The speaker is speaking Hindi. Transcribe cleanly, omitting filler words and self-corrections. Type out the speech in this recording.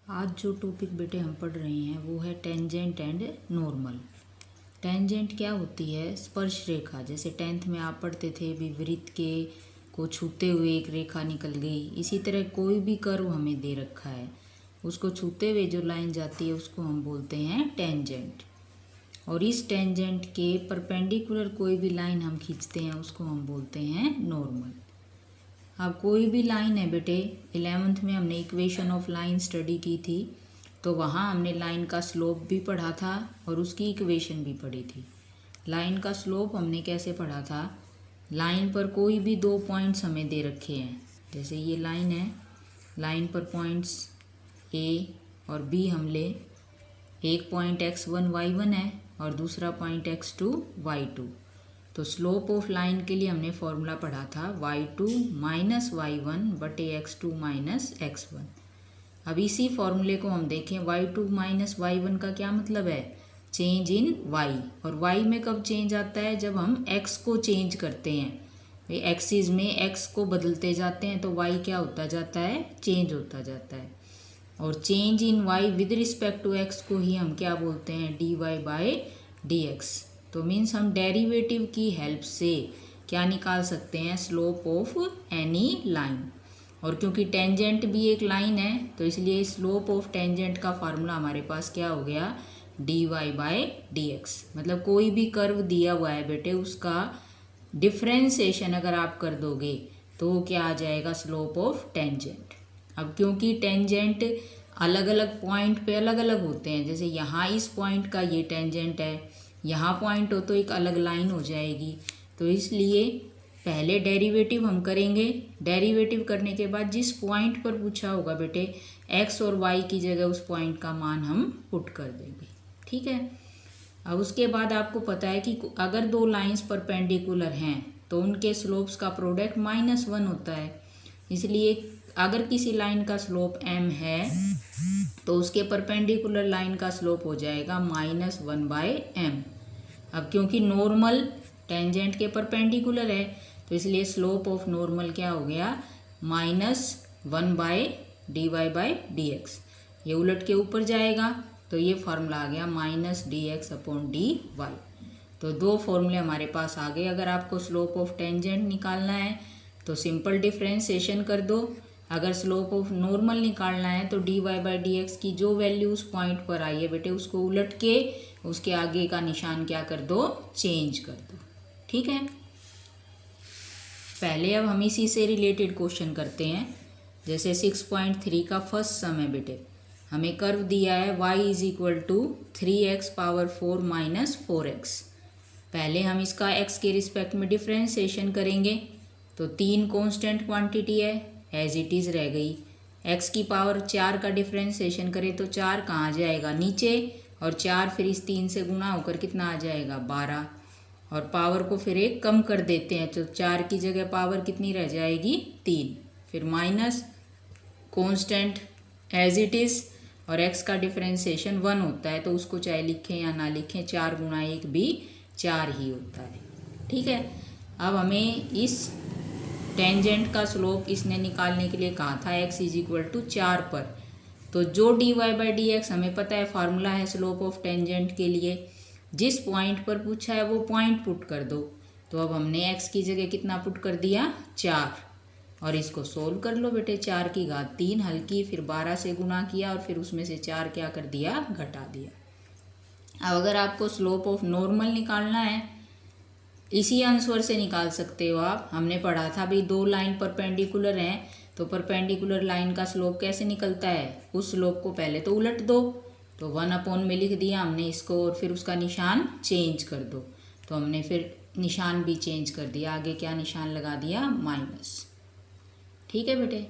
आज जो टॉपिक बेटे हम पढ़ रहे हैं वो है टेंजेंट एंड नॉर्मल। टेंजेंट क्या होती है? स्पर्श रेखा। जैसे 10th में आप पढ़ते थे विपरीत के को छूते हुए एक रेखा निकल गई, इसी तरह कोई भी कर्व हमें दे रखा है, उसको छूते हुए जो लाइन जाती है उसको हम बोलते हैं टेंजेंट। और इस टेंजेंट के परपेंडिकुलर कोई भी लाइन हम खींचते हैं उसको हम बोलते हैं नॉर्मल। अब कोई भी लाइन है बेटे, 11th में हमने इक्वेशन ऑफ लाइन स्टडी की थी, तो वहाँ हमने लाइन का स्लोप भी पढ़ा था और उसकी इक्वेशन भी पढ़ी थी। लाइन का स्लोप हमने कैसे पढ़ा था? लाइन पर कोई भी दो पॉइंट्स हमें दे रखे हैं, जैसे ये लाइन है, लाइन पर पॉइंट्स ए और बी हम ले, एक पॉइंट x1 y1 है और दूसरा पॉइंट x2 y2। तो स्लोप ऑफ लाइन के लिए हमने फॉर्मूला पढ़ा था y2 माइनस y1 बटे x2 माइनस x1। अब इसी फॉर्मूले को हम देखें, y2 माइनस y1 का क्या मतलब है? Change in y। और y में कब चेंज आता है? जब हम x को चेंज करते हैं। एक्सिस में x को बदलते जाते हैं तो y क्या होता जाता है? चेंज होता जाता है। और change in y with respect to x को ही हम क्या बोलते हैं? dy by dx। तो मीन्स हम डेरिवेटिव की हेल्प से क्या निकाल सकते हैं? Slope of any line. और क्योंकि टेंजेंट भी एक लाइन है तो इसलिए स्लोप ऑफ टेंजेंट का फार्मूला हमारे पास क्या हो गया? dy by dx। मतलब कोई भी कर्व दिया हुआ है बेटे, उसका डिफ्रेंसिएशन अगर आप कर दोगे तो क्या आ जाएगा? Slope of tangent. अब क्योंकि टेंजेंट अलग अलग पॉइंट पे अलग अलग होते हैं, जैसे यहाँ इस पॉइंट का ये टेंजेंट है, यहाँ पॉइंट हो तो एक अलग लाइन हो जाएगी, तो इसलिए पहले डेरिवेटिव हम करेंगे। डेरिवेटिव करने के बाद जिस पॉइंट पर पूछा होगा बेटे, x और y की जगह उस पॉइंट का मान हम पुट कर देंगे। ठीक है। अब उसके बाद आपको पता है कि अगर दो लाइंस परपेंडिकुलर हैं तो उनके स्लोप्स का प्रोडक्ट -1 होता है। इसलिए अगर किसी लाइन का स्लोप m है तो उसके परपेंडिकुलर लाइन का स्लोप हो जाएगा -1/m। अब क्योंकि नॉर्मल टेंजेंट के परपेंडिकुलर है तो इसलिए स्लोप ऑफ नॉर्मल क्या हो गया? -1/dy/dx। ये उलट के ऊपर जाएगा तो ये फार्मूला आ गया -dx/dy। तो दो फॉर्मूले हमारे पास आ गए। अगर आपको स्लोप ऑफ टेंजेंट निकालना है तो सिंपल डिफ्रेंसिएशन कर दो। अगर स्लोप ऑफ नॉर्मल निकालना है तो dy/dx की जो वैल्यू उस पॉइंट पर आई है बेटे, उसको उलट के उसके आगे का निशान क्या कर दो? चेंज कर दो। ठीक है। पहले अब हम इसी से रिलेटेड क्वेश्चन करते हैं। जैसे 6.3 का फर्स्ट सम है बेटे, हमें कर्व दिया है y = 3x⁴ - 4x। पहले हम इसका x के रिस्पेक्ट में डिफ्रेंसिएशन करेंगे तो 3 कांस्टेंट क्वांटिटी है, एज इट इज़ रह गई। x की पावर 4 का डिफ्रेंसिएशन करें तो 4 कहाँ जाएगा? नीचे, और 4 फिर इस 3 से गुना होकर कितना आ जाएगा? 12। और पावर को फिर एक कम कर देते हैं तो 4 की जगह पावर कितनी रह जाएगी? 3। फिर minus constant as it is, और x का डिफ्रेंसिएशन 1 होता है तो उसको चाहे लिखें या ना लिखें, 4 × 1 भी 4 ही होता है। ठीक है। अब हमें इस टेंजेंट का स्लोप इसने निकालने के लिए कहा था x = 4 पर, तो जो dy/dx हमें पता है फार्मूला है स्लोप ऑफ टेंजेंट के लिए। जिस पॉइंट पर पूछा है वो पॉइंट पुट कर दो। तो अब हमने x की जगह कितना पुट कर दिया? 4। और इसको सोल्व कर लो बेटे। 4 की घात 3 हल्की, फिर 12 से गुना किया और फिर उसमें से 4 क्या कर दिया? घटा दिया। अब अगर आपको स्लोप ऑफ नॉर्मल निकालना है, इसी आंसर से निकाल सकते हो आप। हमने पढ़ा था भाई दो लाइन परपेंडिकुलर हैं तो परपेंडिकुलर लाइन का स्लोप कैसे निकलता है? उस स्लोप को पहले तो उलट दो, तो 1/में लिख दिया हमने इसको, और फिर उसका निशान चेंज कर दो। तो हमने फिर निशान भी चेंज कर दिया, आगे क्या निशान लगा दिया? माइनस। ठीक है बेटे।